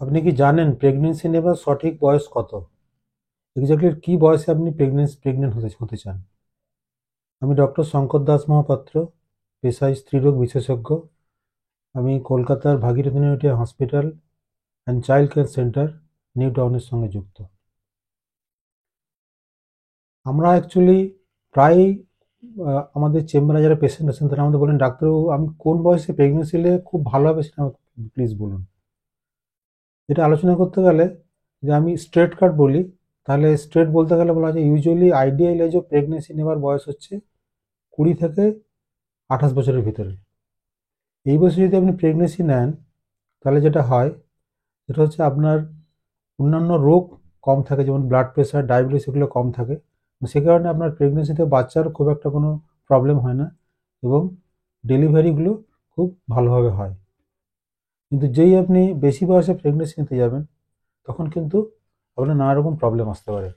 আপনি কি জানেন প্রেগনেন্সি নেবার সঠিক বয়স কত? এক্স্যাক্টলি কি বয়সে আপনি প্রেগনেন্ট হতে চান? আমি ডক্টর শঙ্কর দাস মহাপাত্র, পেশায় স্ত্রীরোগ বিশেষজ্ঞ। আমি কলকাতার Bhagirathi university hospital and child care centre, new টাউনের সঙ্গে যুক্ত। আমরা অ্যাকচুয়ালি প্রায়ই আমাদের চেম্বারে যারা পেশেন্ট আছেন তারা আমাদের বলেন, ডাক্তারবাবু আমি কোন বয়সে প্রেগনেন্সি নিলে খুব ভালো হবে সেটা আমাকে প্লিজ বলুন। এটা আলোচনা করতে গেলে যে আমি স্ট্রেট কাট বলি, তাহলে স্ট্রেট বলতে গেলে বলা যায় usually ideal age of pregnancy নেবার বয়স হচ্ছে 20 থেকে 28 বছরের ভিতরে। এই বয়সে যদি আপনি প্রেগনেন্সি নেন তাহলে যেটা হয় সেটা হচ্ছে আপনার অন্যান্য রোগ কম থাকে, যেমন ব্লাড প্রেশার, ডায়াবেটিস, এগুলো কম থাকে। সে কারণে আপনার প্রেগনেন্সিতে বাচ্চার খুব একটা কোনো প্রবলেম হয় না এবং ডেলিভারিগুলো খুব ভালোভাবে হয়। কিন্তু যেই আপনি বেশি বয়সে প্রেগনেন্সি নিতে যাবেন তখন কিন্তু আপনার নানা রকম প্রবলেম আসতে পারে।